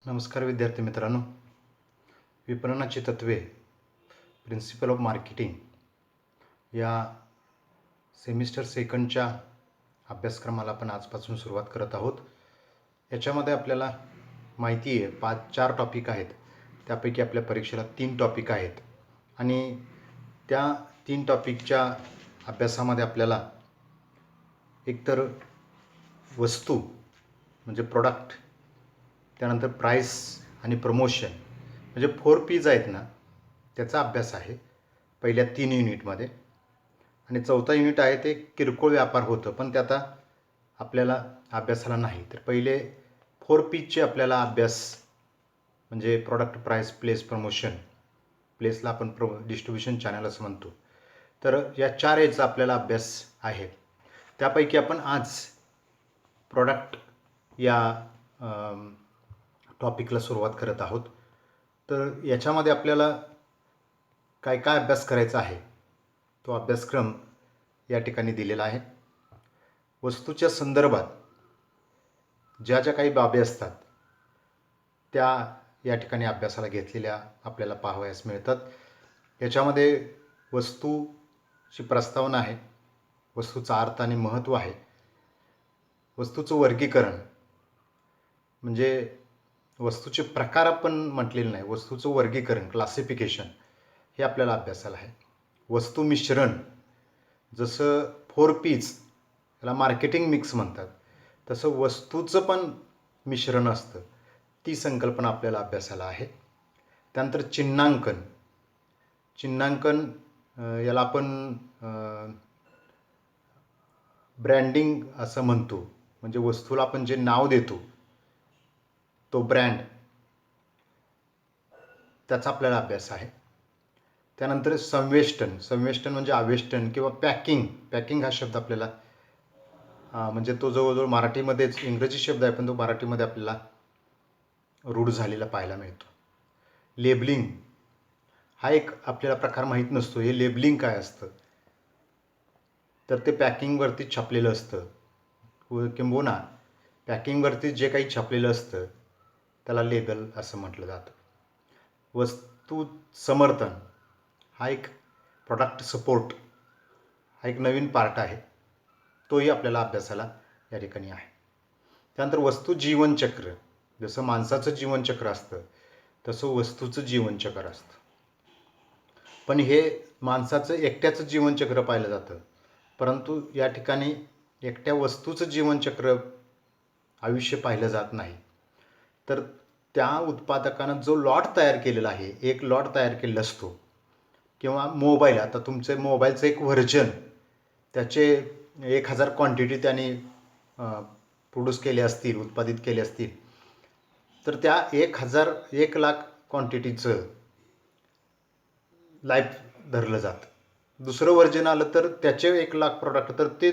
नमस्कार विद्यार्थी मित्रांनो. विपणनाची तत्त्वे प्रिन्सिपल ऑफ मार्केटिंग या सेमिस्टर सेकंडच्या अभ्यासक्रमाला आपण आजपासून सुरुवात करत आहोत. याच्यामध्ये आपल्याला माहिती आहे 4 टॉपिक आहेत. त्यापैकी आपल्या परीक्षेला 3 टॉपिक आहेत आणि त्या 3 टॉपिकच्या अभ्यासामध्ये आपल्याला एकतर वस्तू म्हणजे प्रोडक्ट, त्यानंतर प्राईस आणि प्रमोशन म्हणजे 4 P's आहेत ना, त्याचा अभ्यास आहे पहिल्या 3 युनिटमध्ये. आणि चौथा युनिट आहे ते किरकोळ व्यापार होतं, पण ते आता आपल्याला अभ्यासाला नाही. तर पहिले 4 P'चे आपल्याला अभ्यास म्हणजे प्रॉडक्ट, प्राईस, प्लेस, प्रमोशन. प्लेसला आपण डिस्ट्रीब्युशन चॅनल असं म्हणतो. तर या 4 याचा आपल्याला अभ्यास आहे. त्यापैकी आपण आज प्रॉडक्ट या टॉपिकला सुरुवात करत आहोत. तर याच्यामध्ये आपल्याला काय काय अभ्यास करायचा आहे तो अभ्यासक्रम या ठिकाणी दिलेला आहे. वस्तूच्या संदर्भात ज्या ज्या काही बाबी असतात त्या या ठिकाणी अभ्यासाला घेतलेल्या आपल्याला पाहावयास मिळतात. याच्यामध्ये वस्तूची प्रस्तावना आहे, वस्तूचा अर्थ आणि महत्त्व आहे, वस्तूचं वर्गीकरण म्हणजे वस्तूचे प्रकार आपण म्हटलेले नाही, वस्तूचं वर्गीकरण क्लासिफिकेशन हे आपल्याला अभ्यासाला आहे. वस्तू मिश्रण, जसं 4 P's याला मार्केटिंग मिक्स म्हणतात, तसं वस्तूचं पण मिश्रण असतं, ती संकल्पना आपल्याला अभ्यासाला आहे. त्यानंतर चिन्हांकन. चिन्हांकन याला आपण ब्रँडिंग असं म्हणतो, म्हणजे वस्तूला आपण जे नाव देतो तो ब्रँड, त्याचा आपल्याला अभ्यास आहे. त्यानंतर संवेष्टन. संवेष्टन म्हणजे आवेष्टन किंवा पॅकिंग. पॅकिंग हा शब्द आपल्याला म्हणजे तो जवळजवळ मराठीमध्येच, इंग्रजी शब्द आहे पण तो मराठीमध्ये आपल्याला रूढ झालेला पाहायला मिळतो. लेबलिंग हा एक आपल्याला प्रकार माहीत नसतो. हे लेबलिंग काय असतं, तर ते पॅकिंगवरती छापलेलं असतं, किंबहुना पॅकिंगवरती जे काही छापलेलं असतं त्याला लेबल असं म्हटलं जातं. वस्तू समर्थन हा एक प्रॉडक्ट सपोर्ट हा एक नवीन पार्ट आहे, तोही आपल्याला अभ्यासाला या ठिकाणी आहे. त्यानंतर वस्तू जीवनचक्र. जसं माणसाचं जीवनचक्र असतं तसं वस्तूचं जीवनचक्र असतं, पण हे माणसाचं एकट्याचं जीवनचक्र पाहिलं जातं, परंतु या ठिकाणी एकट्या वस्तूचं जीवनचक्र आयुष्य पाहिलं जात नाही. तर त्या उत्पादकानं जो लॉट तयार केलेला आहे, एक लॉट तयार केलेला असतो, किंवा मोबाईल, आता तुमचे मोबाईलचं एक व्हर्जन, त्याचे 1000 क्वांटिटी त्यांनी प्रोड्यूस केले असतील, उत्पादित केले असतील, तर त्या 1,00,000 क्वांटिटीचं लाईफ धरलं जातं. दुसरं व्हर्जन आलं तर त्याचे 1,00,000 प्रोडक्ट, तर ते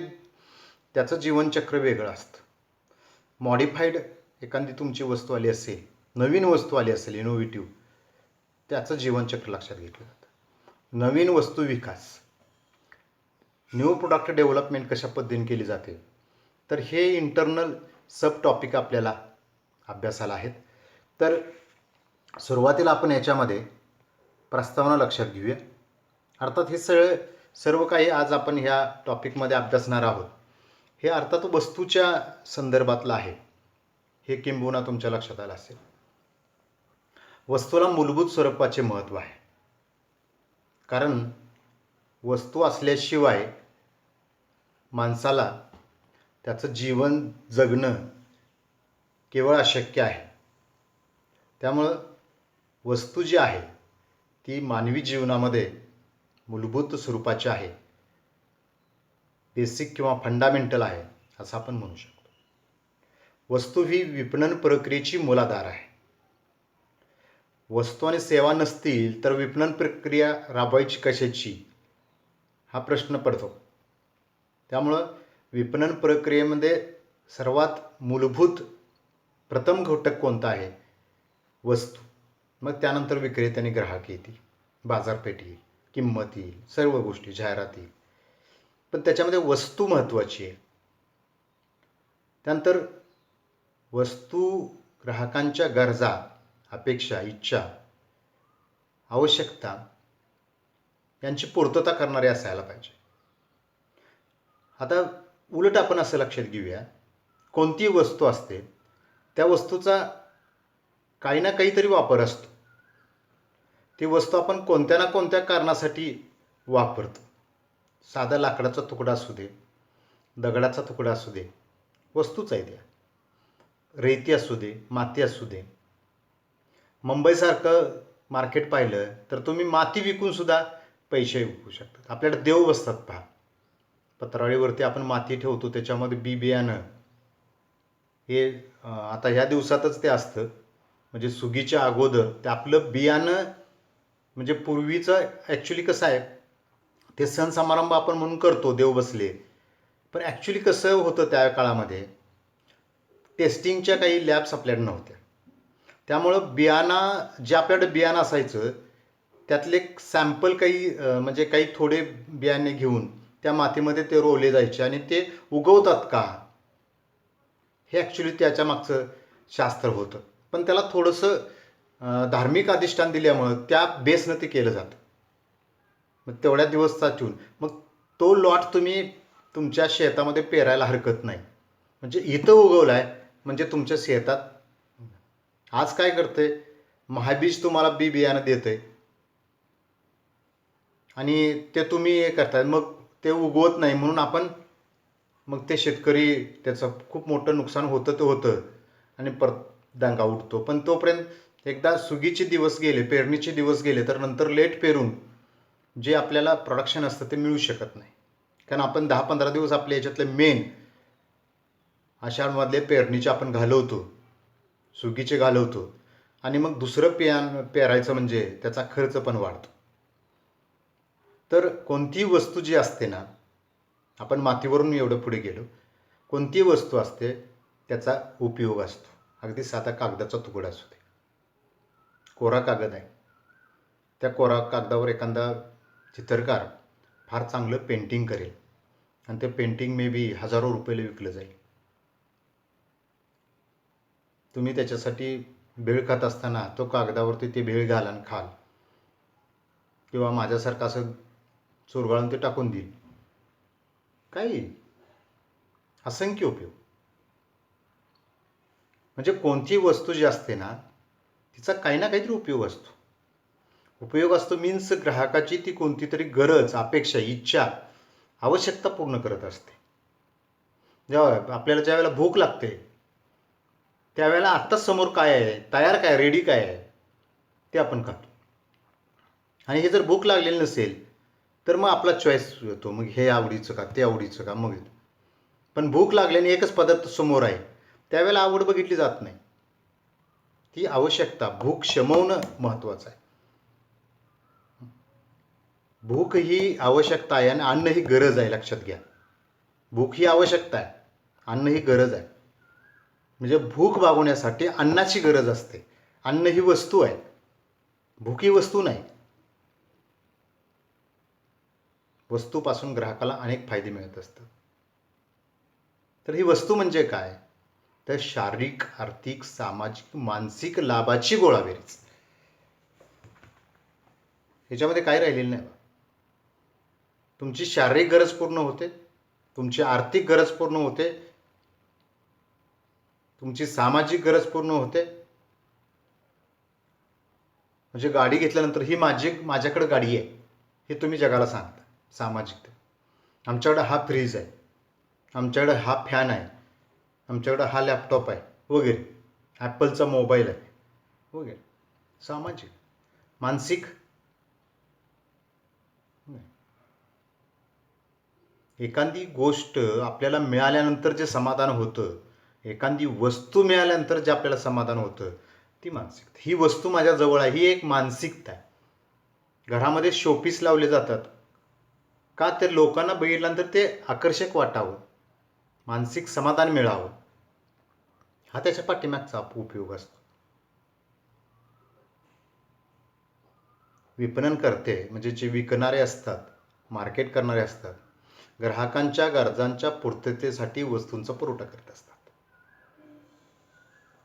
त्याचं जीवनचक्र वेगळं असतं. मॉडिफाईड एखादी तुमची वस्तू आली असेल, नवीन वस्तू आली असेल इनोव्हेटिव्ह, त्याचं जीवनचक्र लक्षात घेतलं जातं. नवीन वस्तू विकास, न्यू प्रोडक्ट डेव्हलपमेंट कशा पद्धतीने केली जाते, तर हे इंटरनल सब टॉपिक आपल्याला अभ्यासाला आहेत. तर सुरुवातीला आपण याच्यामध्ये प्रस्तावना लक्षात घेऊया. अर्थात हे सर्व काही आज आपण ह्या टॉपिकमध्ये अभ्यासणार आहोत हे अर्थात वस्तूच्या संदर्भातलं आहे, हे किंबहुना तुमच्या लक्षात आलं असेल. वस्तूला मूलभूत स्वरूपाचे महत्त्व आहे, कारण वस्तू असल्याशिवाय माणसाला त्याचं जीवन जगणं केवळ अशक्य आहे. त्यामुळं वस्तू जी आहे ती मानवी जीवनामध्ये मूलभूत स्वरूपाची आहे, बेसिक किंवा फंडामेंटल आहे असं आपण म्हणू शकतो. वस्तू ही विपणन प्रक्रियेची मूलाधार आहे. वस्तू आणि सेवा नसतील तर विपणन प्रक्रिया राबवायची कशाची, हा प्रश्न पडतो. त्यामुळं विपणन प्रक्रियेमध्ये सर्वात मूलभूत प्रथम घटक कोणता आहे, वस्तू. मग त्यानंतर विक्रेते आणि ग्राहक येतील, बाजारपेठ येईल, किंमत येईल, सर्व गोष्टी, जाहिरात येईल, पण त्याच्यामध्ये वस्तू महत्त्वाची आहे. त्यानंतर वस्तू ग्राहकांच्या गरजा, अपेक्षा, इच्छा, आवश्यकता यांची पूर्तता करणारे असायला पाहिजे. आता उलट आपण असं लक्षात घेऊया, कोणती वस्तू असते त्या वस्तूचा काही ना काहीतरी वापर असतो. ती वस्तू आपण कोणत्या ना कोणत्या कारणासाठी वापरतो. साधा लाकडाचा तुकडा असू दे, दगडाचा तुकडा असू दे, वस्तूच आहे त्या. रेती असू दे, माती असू दे. मुंबईसारखं मार्केट पाहिलं तर तुम्ही माती विकून सुद्धा पैसे विकू शकतात. आपल्याकडे देव बसतात पहा, पत्रावळीवरती आपण माती ठेवतो, त्याच्यामध्ये बी बियाणं हे आता ह्या दिवसातच ते असतं, म्हणजे सुगीच्या अगोदर ते आपलं बियाणं. म्हणजे पूर्वीचं ॲक्च्युली कसं आहे, ते सण समारंभ आपण म्हणून करतो, देव बसले, पण ॲक्च्युली कसं होतं त्या काळामध्ये टेस्टिंगच्या काही लॅब्स आपल्याकडे नव्हत्या. त्यामुळं बियाणं जे आपल्याकडे बियाणं असायचं त्यातले सॅम्पल काही म्हणजे काही थोडे बियाणे घेऊन त्या मातीमध्ये ते रोवले जायचे आणि ते उगवतात का हे ॲक्च्युली त्याच्या मागचं शास्त्र होतं. पण त्याला थोडंसं धार्मिक अधिष्ठान दिल्यामुळं त्या बेसनं ते केलं जातं. मग तेवढ्या दिवस साठवून मग तो लॉट तुम्ही तुमच्या शेतामध्ये पेरायला हरकत नाही. म्हणजे इथं उगवला आहे म्हणजे तुमच्या शेतात. आज काय करते, महाबीज तुम्हाला बी बियाणं देतंय आणि ते तुम्ही हे करताय, मग ते उगवत नाही म्हणून आपण मग ते शेतकरी त्याचं खूप मोठं नुकसान होतं ते होतं आणि परत दांगा उठतो. पण तोपर्यंत एकदा सुगीचे दिवस गेले, पेरणीचे दिवस गेले, तर नंतर लेट पेरून जे आपल्याला प्रोडक्शन असतं ते मिळू शकत नाही. कारण आपण 10-15 दिवस आपल्या याच्यातले मेन आषाढमधले पेरणीचे आपण घालवतो, सुगीचे घालवतो आणि मग दुसरं पेरायचं म्हणजे त्याचा खर्च पण वाढतो. तर कोणतीही वस्तू जी असते ना, आपण मातीवरून एवढं पुढे गेलो, कोणतीही वस्तू असते त्याचा उपयोग असतो. अगदी साधा कागदाचा तुकडा असू दे, कोरा कागद आहे, त्या कोरा कागदावर एखादा चित्रकार फार चांगलं पेंटिंग करेल आणि ते पेंटिंग मे बी हजारो रुपयाला विकलं जाईल. तुम्ही त्याच्यासाठी भेळ खात असताना तो कागदावरती ते भेळ घाल आणि खाल, किंवा माझ्यासारखं असं चुरगाळून ते टाकून देईल, काही असंख्य उपयोग. म्हणजे कोणतीही वस्तू जी असते ना तिचा काही ना काहीतरी उपयोग असतो. उपयोग असतो मीन्स ग्राहकाची ती कोणती तरी गरज, अपेक्षा, इच्छा, आवश्यकता पूर्ण करत असते. जेव्हा आपल्याला ज्या वेळेला भूक लागते त्यावेळेला आत्ताच समोर काय आहे, तयार काय, रेडी काय आहे ते आपण खातो. आणि हे जर भूक लागलेली नसेल तर मग आपला चॉईस येतो, मग हे आवडीचं का ते आवडीचं का मग. पण भूक लागल्याने एकच पदार्थ समोर आहे त्यावेळेला आवड बघितली जात नाही, ती आवश्यकता, भूक शमवणं महत्त्वाचं आहे. भूक ही आवश्यकता आहे आणि अन्न ही गरज आहे, लक्षात घ्या. भूक ही आवश्यकता आहे, अन्न ही गरज आहे. म्हणजे भूक भागवण्यासाठी अन्नाची गरज असते. अन्न ही वस्तू आहे, भूक ही वस्तू नाही. वस्तूपासून ग्राहकाला अनेक फायदे मिळत असतात. तर ही वस्तू म्हणजे काय, तर शारीरिक, आर्थिक, सामाजिक, मानसिक लाभाची गोळाबेरीज. ह्याच्यामध्ये काय राहिलेलं नाही. तुमची शारीरिक गरज पूर्ण होते, तुमची आर्थिक गरज पूर्ण होते, तुमची सामाजिक गरज पूर्ण होते. म्हणजे गाडी घेतल्यानंतर ही माझ्याकडे गाडी आहे हे तुम्ही जगाला सांगता. सामाजिकता, आमच्याकडे हा फ्रीज आहे, आमच्याकडे हा फॅन आहे, आमच्याकडे हा लॅपटॉप आहे वगैरे, ॲपलचा मोबाईल आहे वगैरे. सामाजिक. मानसिक, एखादी गोष्ट आपल्याला मिळाल्यानंतर जे समाधान होतं, एखादी वस्तू मिळाल्यानंतर जे आपल्याला समाधान होतं, ती मानसिकता. ही वस्तू माझ्याजवळ आहे ही एक मानसिकता आहे. घरामध्ये शोपीस लावले जातात का, तर लोकांना बघितल्यानंतर ते आकर्षक वाटावं, मानसिक समाधान मिळावं, हा त्याच्या पाठीमागचा उपयोग असतो. विपणन करते म्हणजे जे विकणारे असतात, मार्केट करणारे असतात, ग्राहकांच्या गरजांच्या पूर्ततेसाठी वस्तूंचा पुरवठा करत असतात.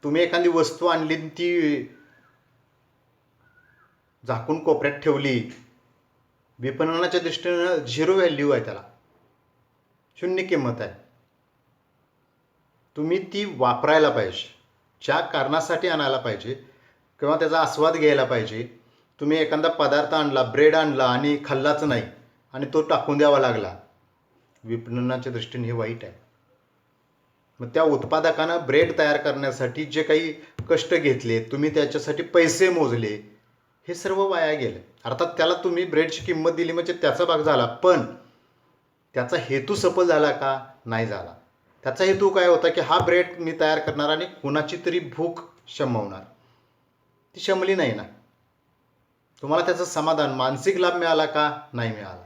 तुम्ही एखादी वस्तू आणली आणि ती झाकून कोपऱ्यात ठेवली, विपणनाच्या दृष्टीनं झिरो व्हॅल्यू आहे, त्याला शून्य किंमत आहे. तुम्ही ती वापरायला पाहिजे, ज्या कारणासाठी आणायला पाहिजे किंवा त्याचा आस्वाद घ्यायला पाहिजे. तुम्ही एखादा पदार्थ आणला, ब्रेड आणला आणि खाल्लाच नाही आणि तो टाकून द्यावा लागला, विपणनाच्या दृष्टीने हे वाईट आहे. मग त्या उत्पादकानं ब्रेड तयार करण्यासाठी जे काही कष्ट घेतले, तुम्ही त्याच्यासाठी पैसे मोजले, हे सर्व वाया गेले. अर्थात त्याला तुम्ही ब्रेडची किंमत दिली म्हणजे त्याचा भाग झाला, पण त्याचा हेतू सफल झाला का? नाही झाला. त्याचा हेतू काय होता की हा ब्रेड मी तयार करणार आणि कुणाची तरी भूक शमवणार, ती शमली नाही ना. तुम्हाला त्याचं समाधान, मानसिक लाभ मिळाला का? नाही मिळाला.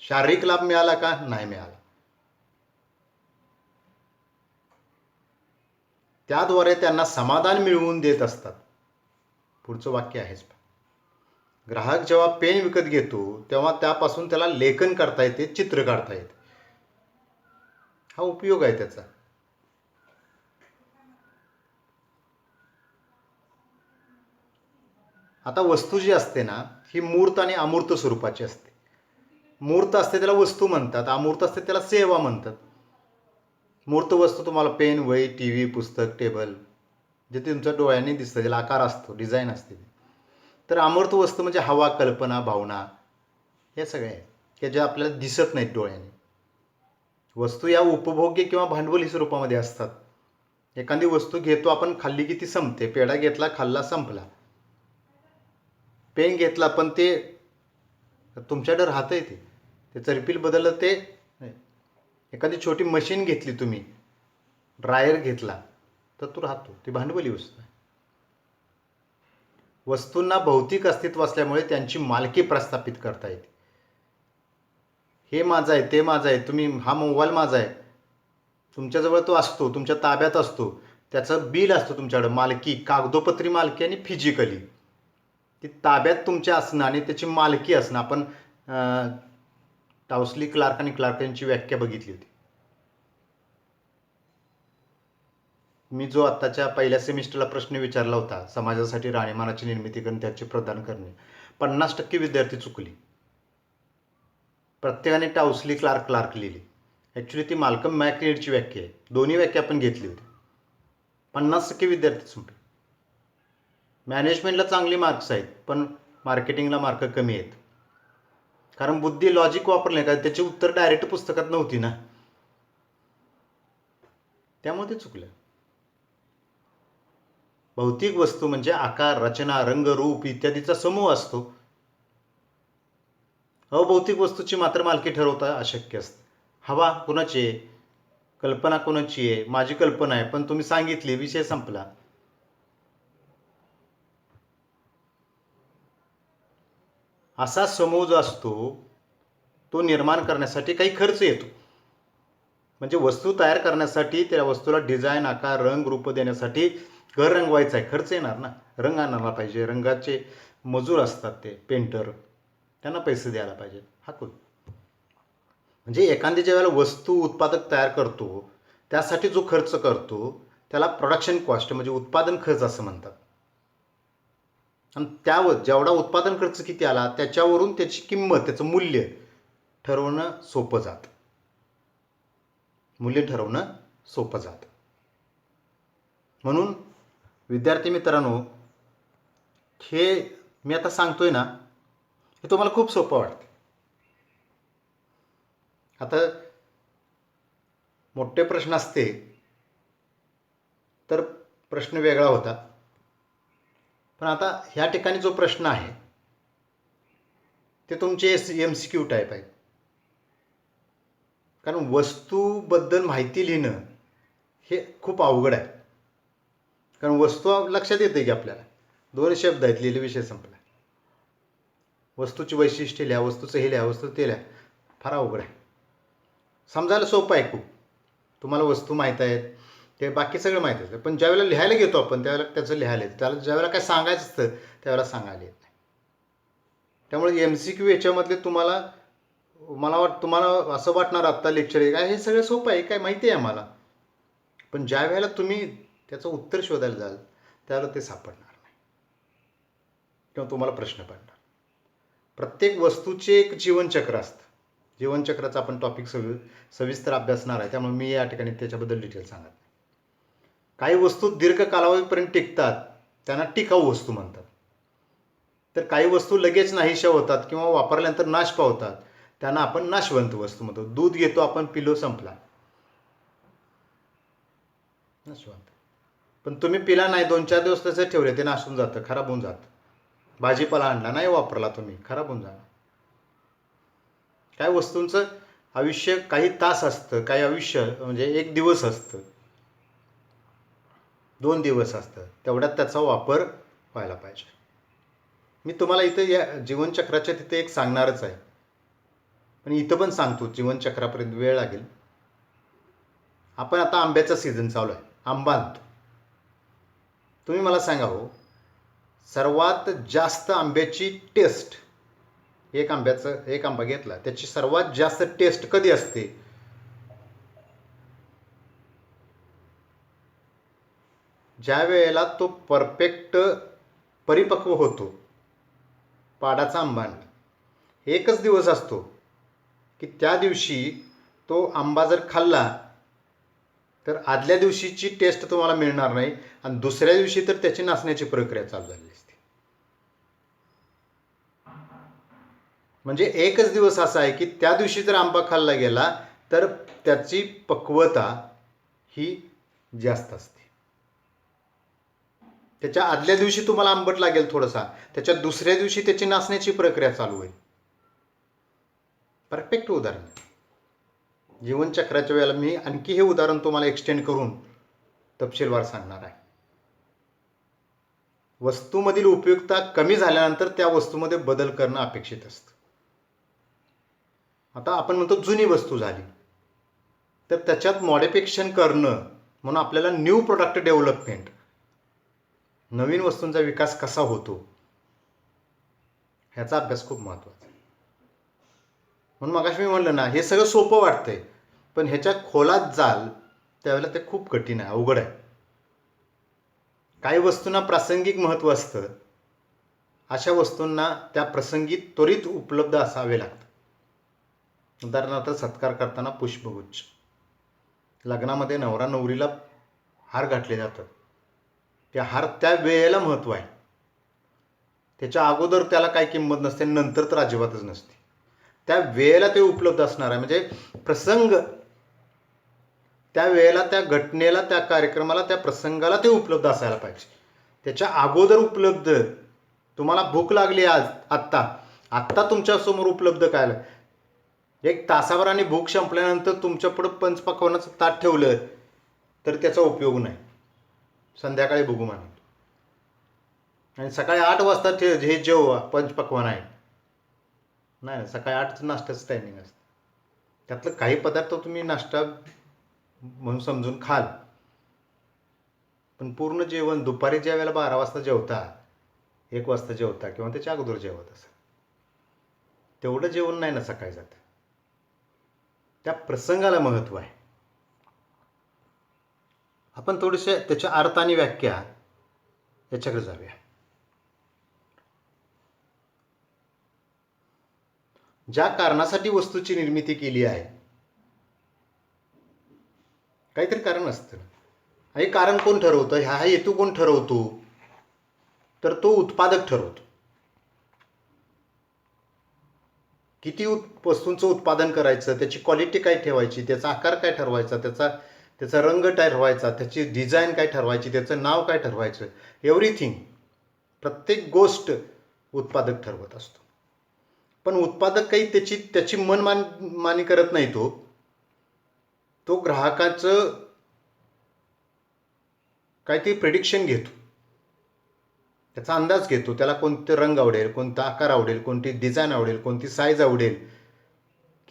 शारीरिक लाभ मिळाला का? नाही मिळाला. त्याद्वारे त्यांना समाधान मिळवून देत असतात. पुढचं वाक्य आहेच. ग्राहक जेव्हा पेन विकत घेतो तेव्हा त्यापासून त्याला लेखन करता येते, चित्र काढता येते, हा उपयोग आहे त्याचा. आता वस्तू जी असते ना, ही मूर्त आणि अमूर्त स्वरूपाची असते. मूर्त असते त्याला वस्तू म्हणतात, अमूर्त असते त्याला सेवा म्हणतात. मूर्त वस्तू तुम्हाला पेन, वही, टी व्ही, पुस्तक, टेबल, जे तुमच्या डोळ्यांनी दिसतं, ज्याला आकार असतो, डिझाईन असते. तर अमूर्त वस्तू म्हणजे हवा, कल्पना, भावना, हे सगळे आहे की जे आपल्याला दिसत नाहीत डोळ्यांनी. वस्तू या उपभोग्य किंवा भांडवली स्वरूपामध्ये असतात. एखादी वस्तू घेतो आपण, खाल्ली की ती संपते. पेढा घेतला, खाल्ला, संपला. पेन घेतला पण ते तुमच्याकडे राहतंय, ते चरपील बदललं ते. एखादी छोटी मशीन घेतली तुम्ही, ड्रायर घेतला, तर तो राहतो, ती भांडवली वस्तू आहे. वस्तूंना भौतिक अस्तित्व असल्यामुळे त्यांची मालकी प्रस्थापित करता येते. हे माझं आहे, ते माझं आहे, तुम्ही, हा मोबाईल माझा आहे, तुमच्याजवळ तो असतो, तुमच्या ताब्यात असतो, त्याचं बिल असतं तुमच्याकडं. मालकी, कागदोपत्री मालकी आणि फिजिकली ती ताब्यात तुमच्या असणं आणि त्याची मालकी असणं. आपण टाउस्ली क्लार्क आणि क्लार्क यांची व्याख्या बघितली होती. मी जो आत्ताच्या पहिल्या सेमिस्टरला प्रश्न विचारला होता, समाजासाठी राहणीमानाची निर्मिती करणे, त्याचे प्रदान करणे, 50% विद्यार्थी चुकली. प्रत्येकाने टाउस्ली क्लार्क क्लार्क लिहिली. ॲक्च्युली ती माल्कम मॅकनीडची व्याख्या आहे. दोन्ही व्याख्या आपण घेतली होती. 50% विद्यार्थी चुकले. मॅनेजमेंटला चांगली मार्क्स आहेत, पण मार्केटिंगला मार्क कमी आहेत. कारण बुद्धी, लॉजिक वापरले का, त्याची उत्तर डायरेक्ट पुस्तकात नव्हती ना, त्यामुळे ते चुकलं. भौतिक वस्तू म्हणजे आकार, रचना, रंग, रूप इत्यादीचा समूह असतो. अभौतिक वस्तूची मात्र मालकी ठरवता अशक्य असते. हवा कुणाची आहे, कल्पना कुणाची आहे, माझी कल्पना आहे, पण तुम्ही सांगितली, विषय संपला. असा समूह जो असतो तो निर्माण करण्यासाठी काही खर्च येतो. म्हणजे वस्तू तयार करण्यासाठी त्या वस्तूला डिझाईन, आकार, रंग, रूप देण्यासाठी घर रंगवायचा आहे, खर्च येणार ना. रंग आणायला पाहिजे, रंगाचे मजूर असतात, ते पेंटर, त्यांना पैसे द्यायला पाहिजे. हा म्हणजे एखादी ज्या वेळेला वस्तू उत्पादक तयार करतो त्यासाठी जो खर्च करतो त्याला प्रोडक्शन कॉस्ट म्हणजे उत्पादन खर्च असं म्हणतात. आणि त्यावर जेवढा उत्पादन खर्च किती आला त्याच्यावरून त्याची किंमत, त्याचं मूल्य ठरवणं सोपं जातं. मूल्य ठरवणं सोपं जातं. म्हणून विद्यार्थी मित्रांनो, हे मी आता सांगतोय ना, हे तुम्हाला खूप सोपं वाटतं. आता मोठे प्रश्न असते तर प्रश्न वेगळा होता, पण आता ह्या ठिकाणी जो प्रश्न आहे ते तुमचे MCQ टाईप आहे. कारण वस्तूबद्दल माहिती लिहिणं हे खूप अवघड आहे. कारण वस्तू लक्षात येते की आपल्याला 2 शब्द आहेत, लिहिले, विषय संपला. वस्तूची वैशिष्ट्ये लिहा, वस्तूचं हे लिहा, वस्तू ते लिहा, फार अवघड आहे. समजायला सोपं आहे खूप, तुम्हाला वस्तू माहीत आहेत, ते बाकी सगळं माहीत आहे, पण ज्यावेळेला लिहायला घेतो आपण त्यावेळेला त्याचं लिहायला येतं, त्याला ज्यावेळेला काय सांगायचं असतं त्यावेळेला सांगायला येत नाही. त्यामुळे MCQ याच्यामधले तुम्हाला, तुम्हाला असं वाटणार आत्ता लेक्चर आहे काय, हे सगळं सोपं आहे, काय माहिती आहे आम्हाला, पण ज्या वेळेला तुम्ही त्याचं उत्तर शोधायला जाल त्याला ते सापडणार नाही किंवा तुम्हाला प्रश्न पडणार. प्रत्येक वस्तूचे एक जीवनचक्र असतं. जीवनचक्राचा आपण टॉपिक सविस्तर अभ्यासणार आहे, त्यामुळे मी या ठिकाणी त्याच्याबद्दल डिटेल सांगत नाही. काही वस्तू दीर्घ कालावधीपर्यंत टिकतात, त्यांना टिकाऊ वस्तू म्हणतात. तर काही वस्तू लगेच नाहीशा होतात किंवा वापरल्यानंतर नाश पावतात, त्यांना आपण नाशवंत वस्तू म्हणतो. दूध घेतो आपण, पिलो, संपला, नाशवंत. पण तुम्ही पिला नाही, 2-4 दिवस तसे ठेवले, ते नाशून जातं, खराब होऊन जातं. भाजीपाला आणला, नाही वापरला तुम्ही, खराब होऊन जाणार. काही वस्तूंचं आयुष्य काही तास असतं, काही आयुष्य म्हणजे 1 दिवस असतं, 2 दिवस असतं, तेवढ्यात त्याचा वापर व्हायला पाहिजे. मी तुम्हाला इथं या जीवनचक्राच्या तिथे एक सांगणारच आहे, पण इथं पण सांगतो, जीवनचक्रापर्यंत वेळ लागेल. आपण आता आंब्याचा सीझन चालू आहे, आंबा आणतो. तुम्ही मला सांगा हो, सर्वात जास्त आंब्याची टेस्ट, एक आंबा घेतला, त्याची सर्वात जास्त टेस्ट कधी असते? ज्या वेळेला तो परफेक्ट परिपक्व होतो. पाडाचा आंबा आणला, एकच दिवस असतो की त्या दिवशी तो आंबा जर खाल्ला तर आदल्या दिवशीची टेस्ट तुम्हाला मिळणार नाही, आणि दुसऱ्या दिवशी तर त्याची नासण्याची प्रक्रिया चालू झाली असते. म्हणजे एकच दिवस असा आहे की त्या दिवशी जर आंबा खाल्ला गेला तर त्याची पक्वता ही जास्त असते. त्याच्या आदल्या दिवशी तुम्हाला आंबट लागेल थोडासा, त्याच्या दुसऱ्या दिवशी त्याची नासण्याची प्रक्रिया चालू होईल. परफेक्ट उदाहरण. जीवनचक्राच्या वेळेला मी आणखी हे उदाहरण तुम्हाला एक्सटेंड करून तपशीलवार सांगणार आहे. वस्तूमधील उपयुक्तता कमी झाल्यानंतर त्या वस्तूमध्ये बदल करणं अपेक्षित असतं. आता आपण म्हणतो जुनी वस्तू झाली, तर त्याच्यात मॉडिफिकेशन करणं, म्हणून आपल्याला न्यू प्रोडक्ट डेव्हलपमेंट, नवीन वस्तूंचा विकास कसा होतो ह्याचा अभ्यास खूप महत्त्वाचा आहे. म्हणून मगाशी मी म्हणलं ना, हे सगळं सोपं वाटतंय, पण ह्याच्या खोलात जाल त्यावेळेला ते खूप कठीण आहे, अवघड आहे. काही वस्तूंना प्रासंगिक महत्त्व असतं, अशा वस्तूंना त्या प्रसंगी त्वरित उपलब्ध असावे लागतं. उदाहरणार्थ सत्कार करताना पुष्पगुच्छ, लग्नामध्ये नवरा नवरीला हार घातले जातात, त्या हार त्या वेळेला महत्त्व आहे. त्याच्या अगोदर त्याला काही किंमत नसते, नंतर तर अजिबातच नसते. त्या वेळेला ते उपलब्ध असणार आहे, म्हणजे प्रसंग त्या वेळेला, त्या घटनेला, त्या कार्यक्रमाला, त्या प्रसंगाला ते उपलब्ध असायला पाहिजे. त्याच्या अगोदर उपलब्ध, तुम्हाला भूक लागली आज, आत्ता तुमच्यासमोर उपलब्ध काय, 1 तासाभराने भूक संपल्यानंतर तुमच्यापुढं पंचपक्वान्नाचं ताट ठेवलं तर त्याचा उपयोग नाही. संध्याकाळी बघू म्हणून, आणि सकाळी 8 वाजता हे जेव पंचपक्वान्न आहे, नाही, सकाळी 8चं नाश्त्याचं टायमिंग असतं. त्यातलं काही पदार्थ तुम्ही नाश्ता म्हणून समजून खाल, पण पूर्ण जेवण दुपारी ज्या वेळेला 12 वाजता जेवता, 1 वाजता जेवता किंवा त्याच्या अगोदर जेवत असेल, तेवढं जेवण नाही ना सकाळी जात. त्या प्रसंगाला महत्त्व आहे. आपण थोडेसे त्याच्या अर्थ आणि व्याख्या याच्याकडे जाऊया. ज्या कारणासाठी वस्तूची निर्मिती केली आहे, काहीतरी कारण असतं. हे कारण कोण ठरवतं, हा हेतू कोण ठरवतो, तर तो उत्पादक ठरवतो. किती वस्तूंचं उत्पादन करायचं, त्याची क्वालिटी काय ठेवायची, त्याचा आकार काय ठरवायचा, त्याचा रंग काय ठरवायचा, त्याची डिझाईन काय ठरवायची, त्याचं नाव काय ठरवायचं, एव्हरीथिंग, प्रत्येक गोष्ट उत्पादक ठरवत असतो. पण उत्पादक काही त्याची मनमानी करत नाही. तो ग्राहकाचं काहीतरी प्रेडिक्शन घेतो, त्याचा अंदाज घेतो, त्याला कोणते रंग आवडेल, कोणता आकार आवडेल, कोणती डिझाईन आवडेल, कोणती साईज आवडेल,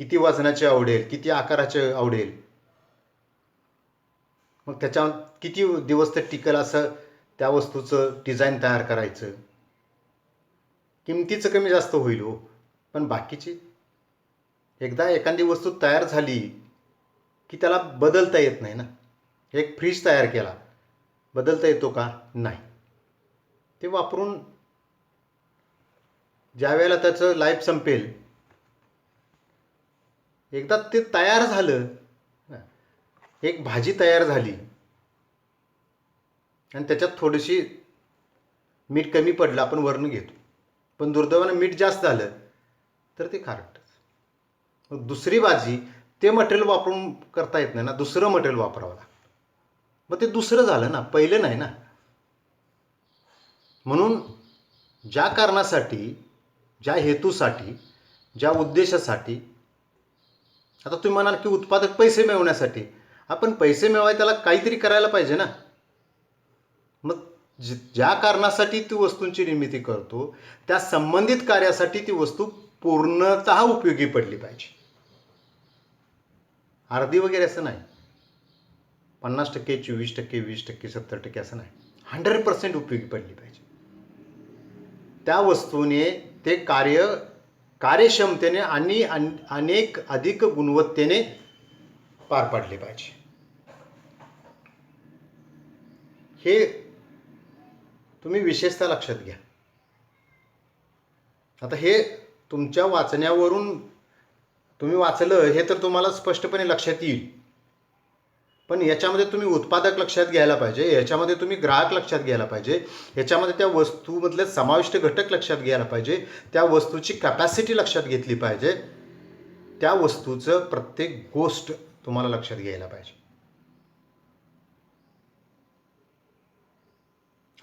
किती वजनाचे आवडेल, किती आकाराचे आवडेल, मग त्याच्या किती दिवस ते टिकेल असं त्या वस्तूचं डिझाईन तयार करायचं. किमतीचं कमी जास्त होईल हो, पण बाकीची, एकदा एखादी वस्तू तयार झाली की त्याला बदलता येत नाही ना. एक फ्रीज तयार केला, बदलता येतो का? नाही. ते वापरून ज्या वेळेला त्याचं लाईफ संपेल, एकदा ते तयार झालं, एक भाजी तयार झाली आणि त्याच्यात थोडीशी मीठ कमी पडलं, आपण वरून घेतो, पण दुर्दैवानं मीठ जास्त झालं तर ते खारटतं. मग दुसरी भाजी ते मटेरियल वापरून करता येत नाही ना, दुसरं मटेरियल वापरावं लागतं. मग ते दुसरं झालं ना, पहिलं नाही ना. म्हणून ज्या कारणासाठी, ज्या हेतूसाठी, ज्या उद्देशासाठी, आता तुम्ही म्हणाल की उत्पादक पैसे मिळवण्यासाठी, आपण पैसे मिळवाय त्याला काहीतरी करायला पाहिजे ना. मग ज्या कारणासाठी ती वस्तूंची निर्मिती करतो, त्या संबंधित कार्यासाठी ती वस्तू पूर्णतः उपयोगी पडली पाहिजे. अर्धी वगैरे असं नाही, 50%, 24%, 20%, 70% असं नाही, 100% उपयोगी पडली पाहिजे. त्या वस्तूने ते कार्यक्षमतेने आणि अनेक अधिक गुणवत्तेने पार पाडले पाहिजे. हे तुम्ही विशेषतः लक्षात घ्या. आता हे तुमच्या वाचण्यावरून तुम्ही वाचलं हे तर तुम्हाला स्पष्टपणे लक्षात येईल, पण याच्यामध्ये तुम्ही उत्पादक लक्षात घ्यायला पाहिजे, याच्यामध्ये तुम्ही ग्राहक लक्षात घ्यायला पाहिजे, याच्यामध्ये त्या वस्तूमधले समाविष्ट घटक लक्षात घ्यायला पाहिजे, त्या वस्तूची कॅपॅसिटी लक्षात घेतली पाहिजे, त्या वस्तूचं प्रत्येक गोष्ट तुम्हाला लक्षात घ्यायला पाहिजे.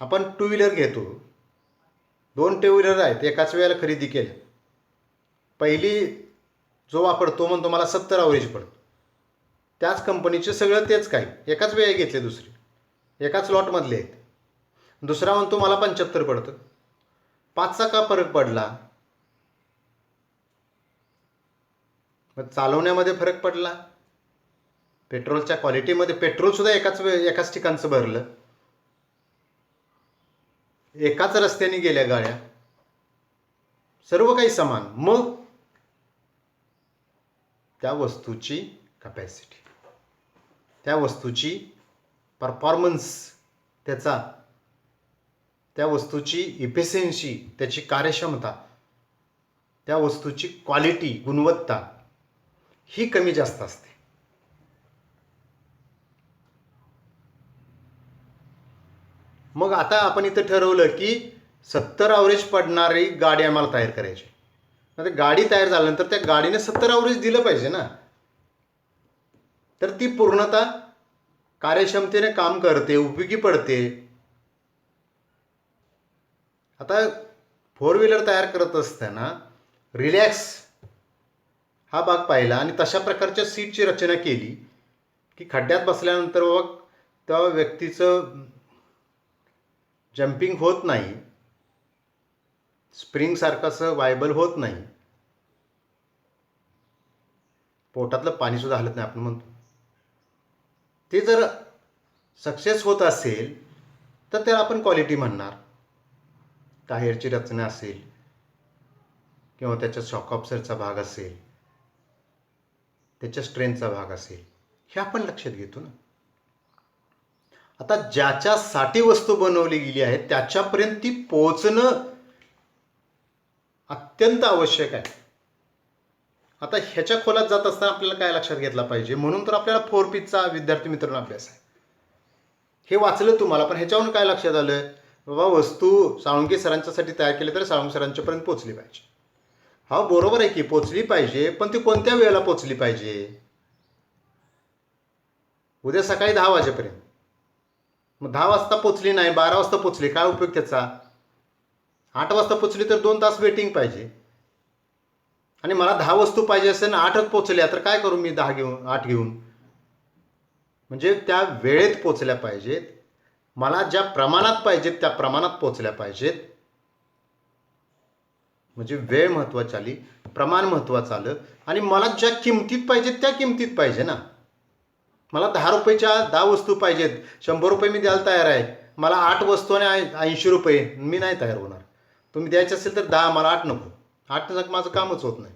आपण टू व्हीलर घेतो, 2 टू व्हीलर आहेत, एकाच वेळेला खरेदी केल्या. पहिली जो वापरतो म्हणतो मला 70 ॲव्हरेज पडतो, त्याच कंपनीचे सगळं तेच काही, एकाच वेळी घेतले, दुसरे एकाच लॉटमधले आहेत. दुसरा म्हणतो मला 75 पडतं. 5चा का फरक पडला? मग चालवण्यामध्ये फरक पडला, पेट्रोलच्या क्वालिटीमध्ये. पेट्रोलसुद्धा एकाच ठिकाणचं भरलं, एकाच रस्त्याने गेल्या गाड्या, सर्व काही समान. मग त्या वस्तूची कॅपॅसिटी, त्या वस्तूची परफॉर्मन्स, त्या वस्तूची इफिशियन्सी, त्याची कार्यक्षमता, त्या वस्तूची क्वालिटी, गुणवत्ता ही कमी जास्त असते. मग आता आपण इथं ठरवलं की 70 ॲव्हरेज पडणारी गाडी आम्हाला तयार करायची. आता गाडी तयार झाल्यानंतर त्या गाडीने 70 ॲव्हरेज दिलं पाहिजे ना, तर ती पूर्णतः कार्यक्षमतेने काम करते, उपयोगी पडते. आता 4 व्हीलर तयार करत असताना रिलॅक्स हा भाग पाहिला आणि तशा प्रकारच्या सीटची रचना केली की खड्ड्यात बसल्यानंतर बाबा त्या व्यक्तीचं जम्पिंग होत नाही, स्प्रिंगसारखं असं वायबल होत नाही, पोटातलं पाणीसुद्धा हलत नाही आपण म्हणतो. ते जर सक्सेस होत असेल तर त्याला आपण क्वालिटी म्हणणार. टायरची रचना असेल किंवा त्याच्या शॉक ऑब्झर्वरचा भाग असेल, त्याच्या स्ट्रेंथचा भाग असेल, हे आपण लक्षात घेतो ना. आता ज्याच्यासाठी वस्तू बनवली गेली आहे त्याच्यापर्यंत ती पोहोचणं अत्यंत आवश्यक आहे. आता ह्याच्या खोलात जात असताना आपल्याला काय लक्षात घेतला पाहिजे, म्हणून तर आपल्याला 4Pचा विद्यार्थी मित्रांनो अभ्यास आहे. हे वाचलं तुम्हाला, पण ह्याच्यावरून काय लक्षात आलं, बाबा वस्तू साळुंखे सरांच्यासाठी तयार केली तर साळुंखे सरांच्यापर्यंत पोचली पाहिजे. हा बरोबर आहे की पोचली पाहिजे, पण ती कोणत्या वेळेला पोचली पाहिजे? उद्या सकाळी 10 वाजेपर्यंत. मग 10 वाजता पोचली नाही, 12 वाजता पोचली, काय उपयोग त्याचा? 8 वाजता पोचली तर 2 तास वेटिंग पाहिजे. आणि मला 10 वस्तू पाहिजे असेल ना, 8च पोचल्या तर काय करू मी 8 घेऊन? म्हणजे त्या वेळेत पोचल्या पाहिजेत, मला ज्या प्रमाणात पाहिजेत त्या प्रमाणात पोचल्या पाहिजेत. म्हणजे वेळ महत्त्वाची आली, प्रमाण महत्त्वाचं आलं, आणि मला ज्या किमतीत पाहिजेत त्या किमतीत पाहिजे ना. मला 10 रुपयाच्या 10 वस्तू पाहिजेत, 100 रुपये मी द्यायला तयार आहे, मला 8 वस्तू आणि 80 रुपये, मी नाही तयार होणार. तुम्ही द्यायचे असेल तर 10, मला 8 नको. 8 नक माझं कामच होत नाही.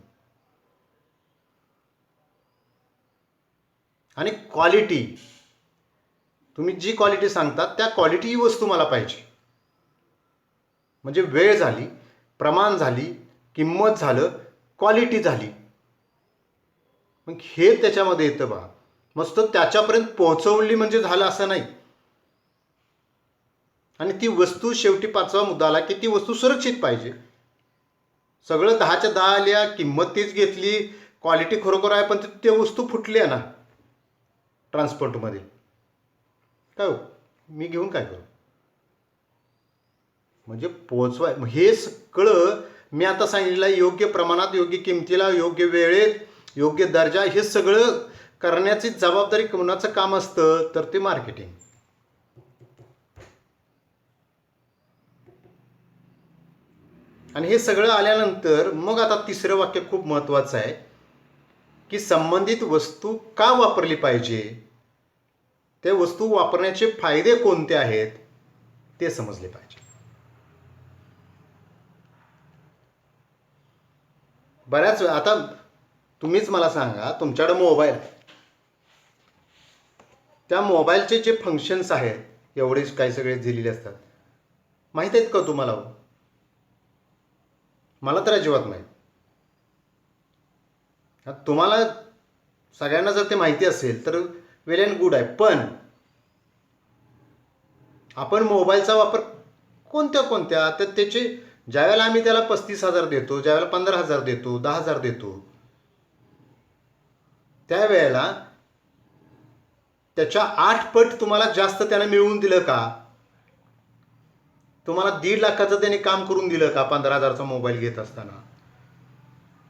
आणि क्वालिटी तुम्ही जी क्वालिटी सांगता त्या क्वालिटी ही वस्तू मला पाहिजे. म्हणजे वेळ झाली, प्रमाण झाली, किंमत झालं, क्वालिटी झाली. मग हे त्याच्यामध्ये येतं बा. मस्त त्याच्यापर्यंत पोहोचवली म्हणजे झालं असं नाही. आणि ती वस्तू शेवटी 5वा मुद्दा आला की ती वस्तू सुरक्षित पाहिजे. सगळं 10च्या 10 आल्या, किंमत तीच घेतली, क्वालिटी खरोखर आहे, पण ते वस्तू फुटली आहे ना ट्रान्सपोर्टमध्ये, काय हो, मी घेऊन काय करू? म्हणजे पोचवाय हे सगळं मी आता सांगितलं, योग्य प्रमाणात, योग्य किमतीला, योग्य वेळेत, योग्य दर्जा, हे सगळं करण्याची जबाबदारी कोणाचं काम असतं? तर ते मार्केटिंग. आणि हे सगळं आल्यानंतर मग आता तिसरं वाक्य खूप महत्त्वाचं आहे की संबंधित वस्तू का वापरली पाहिजे, ते वस्तू वापरण्याचे फायदे कोणते आहेत ते समजले पाहिजे. बऱ्याच आता तुम्हीच मला सांगा, तुमच्याकडे मोबाईल आहे, त्या मोबाईलचे जे फंक्शन्स आहेत एवढेच काही सगळे दिलेले असतात, माहीत आहेत का तुम्हाला? मला तर अजिबात माहीत. तुम्हाला सगळ्यांना जर ते माहिती असेल तर वेल अँड गुड आहे. पण आपण मोबाईलचा वापर कोणत्या कोणत्या, तर त्याचे ज्यावेळेला आम्ही त्याला 35,000 देतो, ज्यावेळेला 15,000 देतो, 10,000 देतो, त्यावेळेला त्याच्या 8 पट तुम्हाला जास्त त्याने मिळवून दिलं का? तुम्हाला 1.5 लाखाचं त्याने काम करून दिलं का? 15,000चा मोबाईल घेत असताना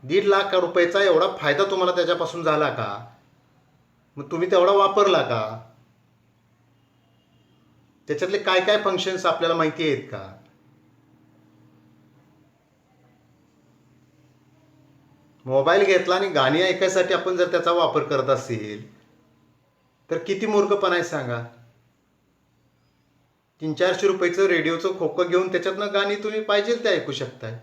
1.5 लाख रुपयाचा एवढा फायदा तुम्हाला त्याच्यापासून झाला का? मग तुम्ही तेवढा वापरला का? त्याच्यातले काय काय फंक्शन्स आपल्याला माहिती आहेत का? मोबाईल घेतला आणि गाणी ऐकायसाठी आपण जर त्याचा वापर करत असेल तर किती मूर्खपणा आहे सांगा. 300-400 रुपयाचं रेडिओचं खोकं घेऊन त्याच्यातनं गाणी तुम्ही पाहिजे ते ऐकू शकताय.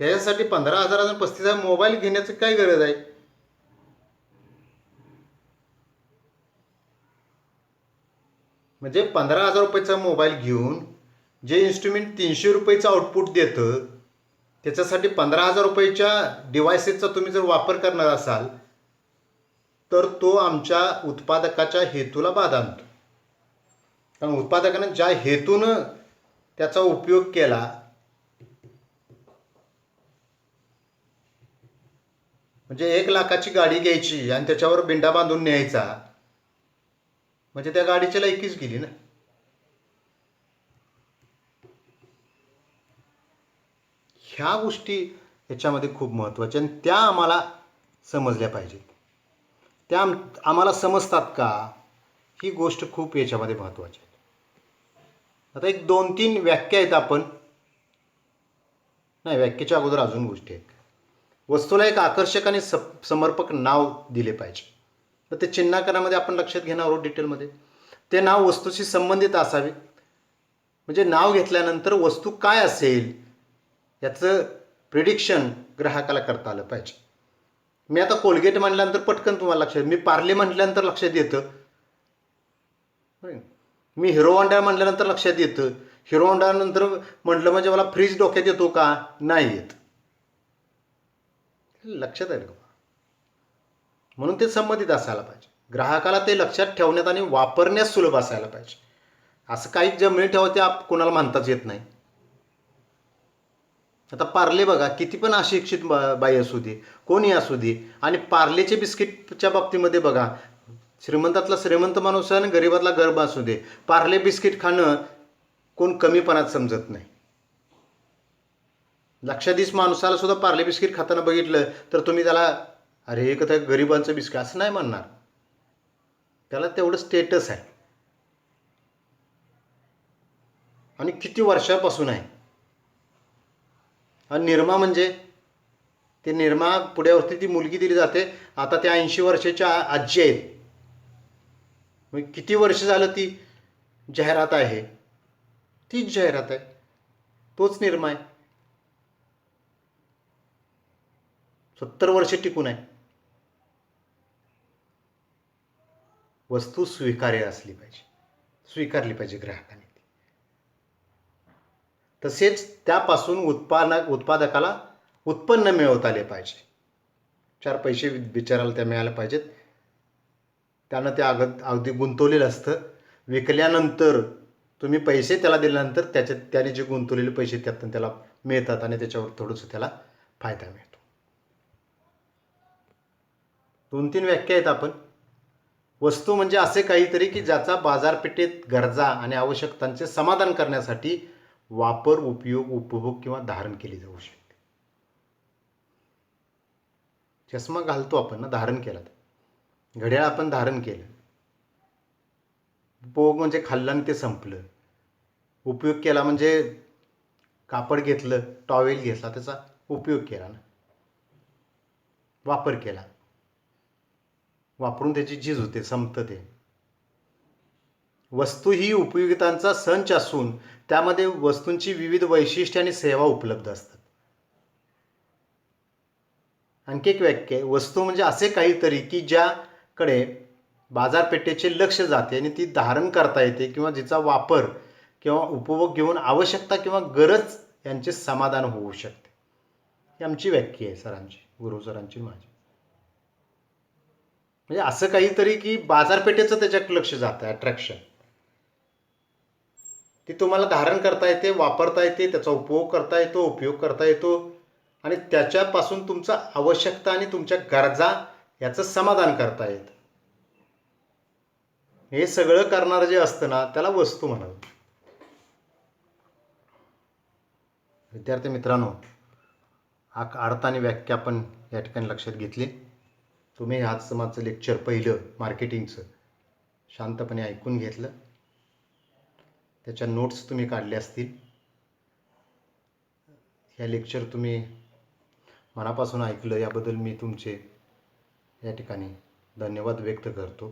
त्याच्यासाठी 15,000 आणि 35,000 मोबाईल घेण्याची काय गरज आहे? म्हणजे 15,000 रुपयाचा मोबाईल घेऊन जे इन्स्ट्रुमेंट 300 रुपयाचं आउटपुट देतं, त्याच्यासाठी 15,000 रुपयाच्या डिव्हायसेसचा तुम्ही जर वापर करणार असाल तर तो आमच्या उत्पादकाच्या हेतूला बाधा आणतो. कारण उत्पादकानं ज्या हेतूनं त्याचा उपयोग केला, म्हणजे 1 लाखाची गाडी घ्यायची आणि त्याच्यावर बिंडा बांधून न्यायचा, म्हणजे त्या गाडीची लायकीच गेली ना. ह्या गोष्टी ह्याच्यामध्ये खूप महत्त्वाच्या आणि त्या आम्हाला समजल्या पाहिजेत. त्या आम्हाला समजतात का? ही गोष्ट खूप याच्यामध्ये महत्त्वाची आहे. आता एक 2-3 व्याख्या आहेत, आपण नाही, व्याख्येच्या अगोदर अजून गोष्टी आहेत. वस्तूला एक आकर्षक आणि समर्पक नाव दिले पाहिजे. तर ते चिन्हांकनामध्ये आपण लक्षात घेणार आहोत डिटेलमध्ये. ते नाव वस्तूशी संबंधित असावे. म्हणजे नाव घेतल्यानंतर वस्तू काय असेल याचं प्रिडिक्शन ग्राहकाला करता आलं पाहिजे. मी आता कोलगेट म्हटल्यानंतर पटकन तुम्हाला लक्षात, मी पार्ले म्हटल्यानंतर लक्षात येतं, मी हिरो होंडा म्हटल्यानंतर लक्षात येतं. हिरो होंडा नंतर म्हटलं म्हणजे मला फ्रीज डोक्यात येतो का? नाही येत. लक्षात आहे का? म्हणून ते संबंधित असायला पाहिजे. ग्राहकाला ते लक्षात ठेवण्यात आणि वापरण्यास सुलभ असायला पाहिजे. असं काही जमिनी ठेवा ते कोणाला म्हणताच येत नाही. आता पार्ले बघा, किती पण अशिक्षित बाई असू दे, कोणी असू दे, आणि पार्लेचे बिस्किटच्या बाबतीमध्ये बघा, श्रीमंतातला श्रीमंत माणूस आणि गरीबातला गरीब असू दे, पार्ले बिस्किट खाणं कोण कमीपणात समजत नाही. लक्षाधीश माणसाला सुद्धा पार्ले बिस्किट खाताना बघितलं तर तुम्ही त्याला अरे एक तर गरिबांचं बिस्किट असं नाही म्हणणार. त्याला तेवढं स्टेटस आहे आणि किती वर्षापासून आहे. आणि निरमा म्हणजे ते निरमा पुढ्यावरती ती मुलगी दिली जाते. आता त्या 80 वर्षाच्या आजी आहेत. मग किती वर्ष झालं ती जाहिरात आहे, तीच जाहिरात आहे, तोच निरमा आहे, 70 वर्ष टिकून आहे. वस्तू स्वीकार्य असली पाहिजे, स्वीकारली पाहिजे ग्राहकाने. तसेच त्यापासून उत्पादकाला उत्पन्न मिळवता आले पाहिजे. 4 पैसे बिचाराला त्या मिळायला पाहिजेत. त्यानं ते अगदी गुंतवलेलं असतं. विकल्यानंतर तुम्ही पैसे त्याला दिल्यानंतर त्याने जे गुंतवलेले पैसे त्यातून त्याला मिळतात आणि त्याच्यावर थोडंसं त्याला फायदा मिळतो. 2-3 व्याख्या आहेत आपण. वस्तू म्हणजे असे काहीतरी की ज्याचा बाजारपेठेत गरजा आणि आवश्यकतांचे समाधान करण्यासाठी वापर, उपयोग, उपभोग किंवा धारण केली जाऊ शकते. चष्मा घालतो आपण ना, धारण केला. घड्याळ आपण धारण केलं. उपभोग म्हणजे खाल्लं आणि ते संपलं. उपयोग केला म्हणजे कापड घेतलं, टॉवेल घेतला, त्याचा उपयोग केला ना, वापर केला. वापरून त्याची झीज होते, संपतं ते. वस्तू ही उपयोगितांचा संच असून त्यामध्ये वस्तूंची विविध वैशिष्ट्ये आणि सेवा उपलब्ध असतात. आणखी एक व्याख्या आहे, वस्तू म्हणजे असे काहीतरी की ज्याकडे बाजारपेठेचे लक्ष जाते आणि ती धारण करता येते किंवा जिचा वापर किंवा उपभोग घेऊन आवश्यकता किंवा गरज यांचे समाधान होऊ शकते. ही आमची व्याख्या आहे सरांची, गुरु सरांची, माझी. म्हणजे असं काहीतरी की बाजारपेठेचं त्याच्याकडे लक्ष जातं, अट्रॅक्शन. ती तुम्हाला धारण करता येते, वापरता येते, त्याचा उपभोग करता येतो, उपयोग करता येतो आणि त्याच्यापासून तुमचा आवश्यकता आणि तुमच्या गरजा याचं समाधान करता येतं. हे सगळं करणारं जे असतं ना, त्याला वस्तू म्हणावं. विद्यार्थी मित्रांनो, हा अर्थ आणि व्याख्या आपण या ठिकाणी लक्षात घेतली. तुम्ही आजचं माझं लेक्चर पहिलं मार्केटिंगचं शांतपणे ऐकून घेतलं. त्याच्या नोट्स तुम्ही काढल्या असतील. ह्या लेक्चर तुम्ही मनापासून ऐकलं याबद्दल मी तुमचे या ठिकाणी धन्यवाद व्यक्त करतो.